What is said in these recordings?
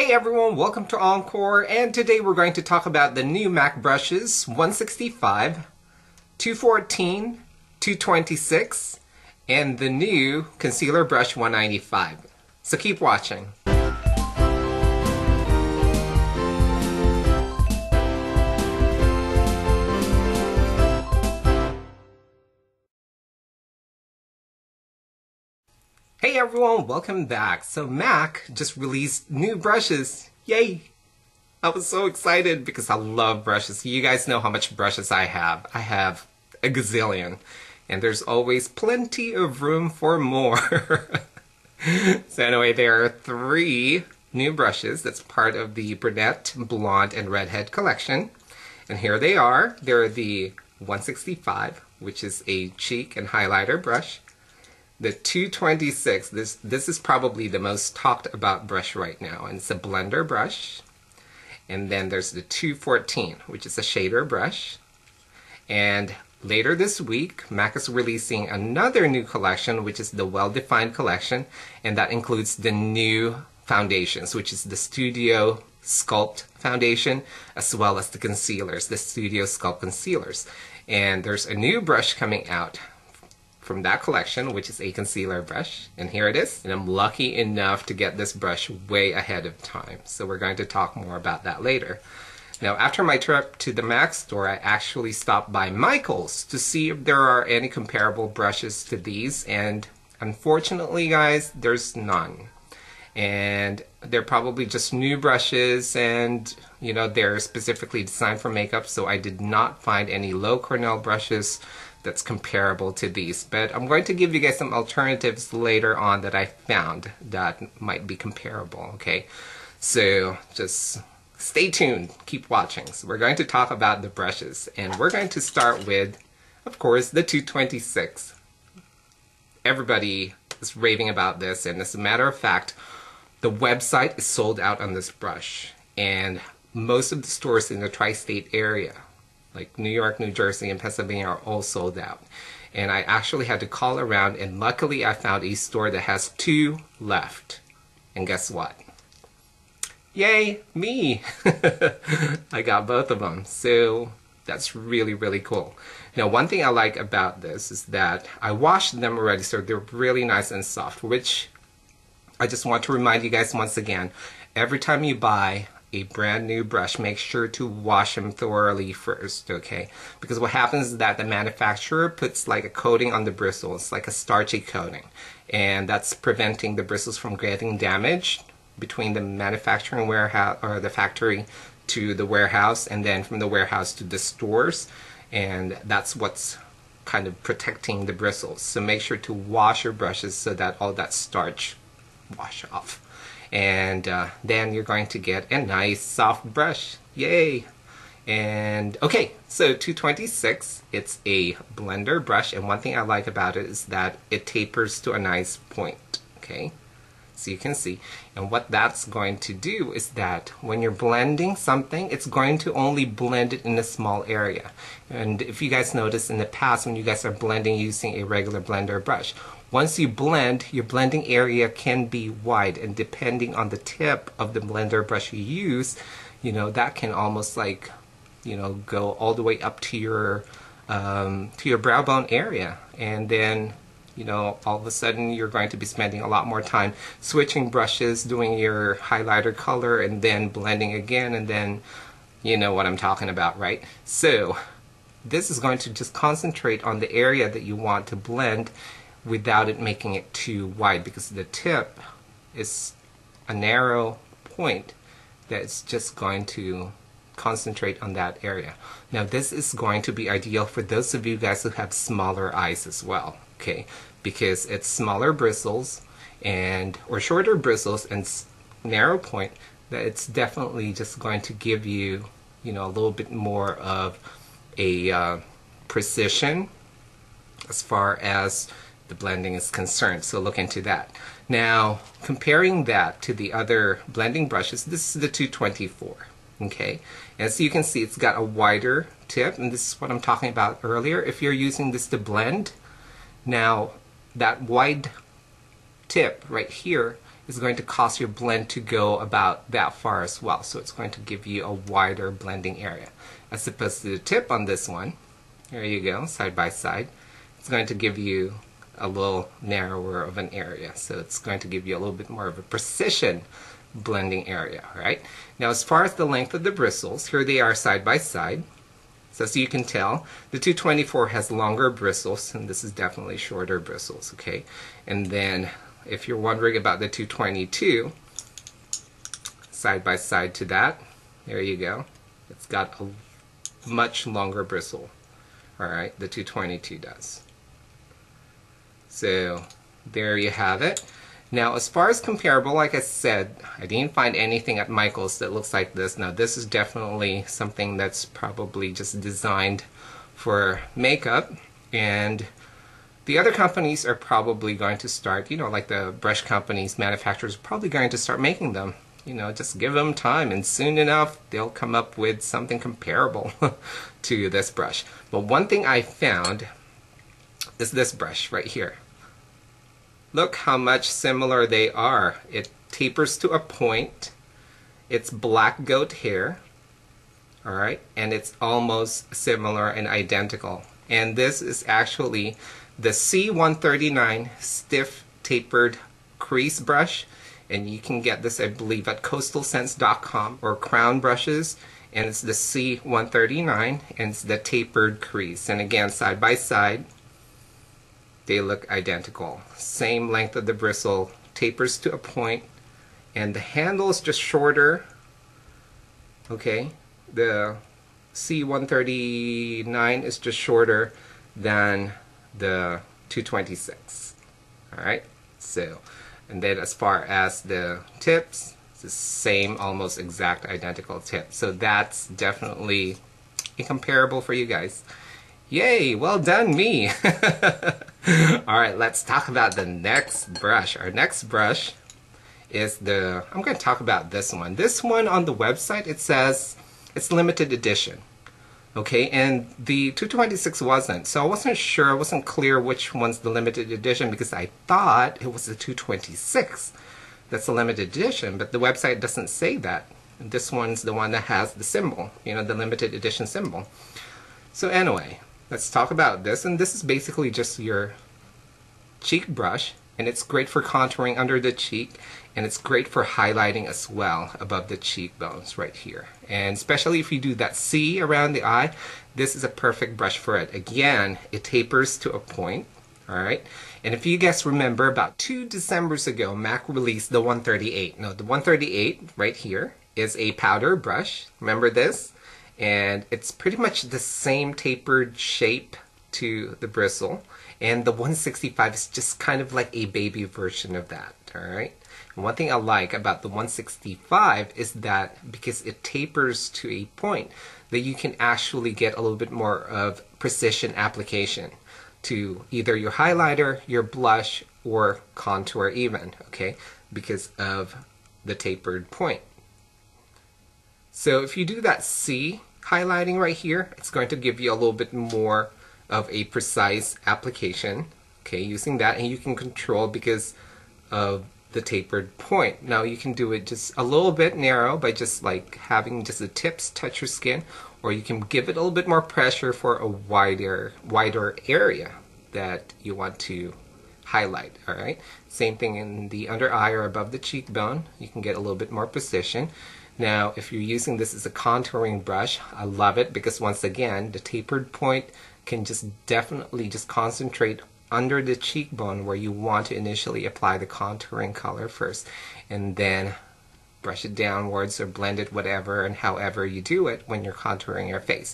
Hey everyone, welcome to Encore, and today we're going to talk about the new MAC brushes 165, 214, 226, and the new concealer brush 195. So keep watching. Hey everyone, welcome back. So MAC just released new brushes. Yay! I was so excited because I love brushes. You guys know how much brushes I have. I have a gazillion. And there's always plenty of room for more. So anyway, there are 3 new brushes that's part of the brunette, blonde, and redhead collection. And here they are. They're the 165, which is a cheek and highlighter brush. The 226, this is probably the most talked about brush right now, and it's a blender brush. And then there's the 214, which is a shader brush. And later this week, MAC is releasing another new collection, which is the well-defined collection, and that includes the new foundations, which is the Studio Sculpt foundation, as well as the concealers, the Studio Sculpt concealers. And there's a new brush coming out from that collection, which is a concealer brush, and here it is. And I'm lucky enough to get this brush way ahead of time, so we're going to talk more about that later. Now, after my trip to the MAC store, I actually stopped by Michael's to see if there are any comparable brushes to these, and unfortunately, guys, there's none. And they're probably just new brushes, and you know, they're specifically designed for makeup, so I did not find any low Cornell brushes that's comparable to these. But I'm going to give you guys some alternatives later on that I found that might be comparable, okay? So just stay tuned, keep watching. So we're going to talk about the brushes, and we're going to start with, of course, the 226. Everybody is raving about this, and as a matter of fact, the website is sold out on this brush, and most of the stores in the tri-state area, like New York, New Jersey, and Pennsylvania, are all sold out. And I actually had to call around, and luckily I found a store that has 2 left. And guess what? Yay, me! I got both of them. So that's really, really cool. Now, one thing I like about this is that I washed them already, so they're really nice and soft, which I just want to remind you guys once again, every time you buy a brand new brush, make sure to wash them thoroughly first, okay? Because what happens is that the manufacturer puts like a coating on the bristles, like a starchy coating, and that's preventing the bristles from getting damaged between the manufacturing warehouse or the factory to the warehouse, and then from the warehouse to the stores, and that's what's kind of protecting the bristles. So make sure to wash your brushes so that all that starch wash off. And then you're going to get a nice soft brush. Yay! And okay, so 226, it's a blender brush, and one thing I like about it is that it tapers to a nice point, okay? So you can see, and what that's going to do is that when you're blending something, it's going to only blend it in a small area. And if you guys notice in the past, when you guys are blending using a regular blender brush, once you blend, your blending area can be wide, and depending on the tip of the blender brush you use, you know, that can almost like, you know, go all the way up to your brow bone area. And then, you know, all of a sudden you're going to be spending a lot more time switching brushes, doing your highlighter color, and then blending again, and then you know what I'm talking about, right? So this is going to just concentrate on the area that you want to blend without it making it too wide, because the tip is a narrow point that's just going to concentrate on that area. Now this is going to be ideal for those of you guys who have smaller eyes as well, okay? Because it's smaller bristles and or shorter bristles and narrow point, that it's definitely just going to give you, you know, a little bit more of a precision as far as the blending is concerned, so look into that. Now, comparing that to the other blending brushes, this is the 224, okay? And so you can see it's got a wider tip, and this is what I'm talking about earlier. If you're using this to blend, now that wide tip right here is going to cause your blend to go about that far as well. So it's going to give you a wider blending area. As opposed to the tip on this one, there you go, side by side, it's going to give you a little narrower of an area. So it's going to give you a little bit more of a precision blending area, right? Now as far as the length of the bristles, here they are side by side. So as you can tell, the 224 has longer bristles, and this is definitely shorter bristles, okay? And then, if you're wondering about the 222, side by side to that, there you go. It's got a much longer bristle, all right? The 222 does. So, there you have it. Now, as far as comparable, like I said, I didn't find anything at Michael's that looks like this. Now, this is definitely something that's probably just designed for makeup, and the other companies are probably going to start, you know, like the brush companies, manufacturers, are probably going to start making them. You know, just give them time, and soon enough, they'll come up with something comparable to this brush. But one thing I found is this brush right here. Look how much similar they are. It tapers to a point. It's black goat hair. Alright, and it's almost similar and identical. And this is actually the C139 stiff tapered crease brush. And you can get this, I believe, at coastalscents.com or Crown Brushes. And it's the C139, and it's the tapered crease. And again, side by side, they look identical. Same length of the bristle, tapers to a point, and the handle is just shorter. Okay, the C139 is just shorter than the 226. Alright, so, and then as far as the tips, it's the same, almost exact identical tip. So that's definitely a comparable for you guys. Yay, well done me. Alright, let's talk about the next brush. Our next brush is I'm going to talk about this one. This one on the website, it says it's limited edition. Okay, and the 226 wasn't. So I wasn't sure, I wasn't clear which one's the limited edition because I thought it was the 226 that's the limited edition, but the website doesn't say that. And this one's the one that has the symbol, you know, the limited edition symbol. So anyway, let's talk about this, and this is basically just your cheek brush, and it's great for contouring under the cheek, and it's great for highlighting as well above the cheekbones right here. And especially if you do that C around the eye, this is a perfect brush for it. Again, it tapers to a point, alright? And if you guys remember, about 2 Decembers ago, MAC released the 138. Now, the 138 right here is a powder brush. Remember this? And it's pretty much the same tapered shape to the bristle, and the 165 is just kind of like a baby version of that. Alright, and one thing I like about the 165 is that because it tapers to a point, that you can actually get a little bit more of precision application to either your highlighter, your blush, or contour even, okay, because of the tapered point. So if you do that C highlighting right here, it's going to give you a little bit more of a precise application, okay, using that, and you can control because of the tapered point. Now you can do it just a little bit narrow by just like having just the tips touch your skin, or you can give it a little bit more pressure for a wider area that you want to highlight. Alright, same thing in the under eye or above the cheekbone, you can get a little bit more precision. Now, if you're using this as a contouring brush, I love it because once again, the tapered point can just definitely just concentrate under the cheekbone where you want to initially apply the contouring color first, and then brush it downwards or blend it whatever and however you do it when you're contouring your face.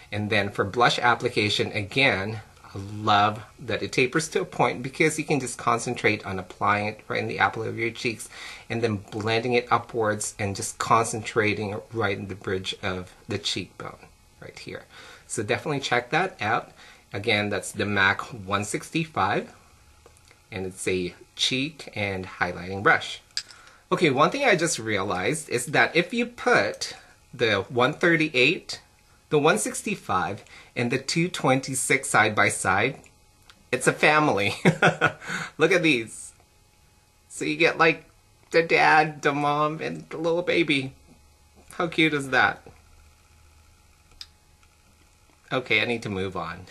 And then for blush application, again, I love that it tapers to a point because you can just concentrate on applying it right in the apple of your cheeks and then blending it upwards and just concentrating right in the bridge of the cheekbone right here. So definitely check that out. Again, that's the MAC 165, and it's a cheek and highlighting brush. Okay, one thing I just realized is that if you put the 138, the 165, and the 226 side by side, it's a family. Look at these. So you get like the dad, the mom, and the little baby. How cute is that? Okay, I need to move on.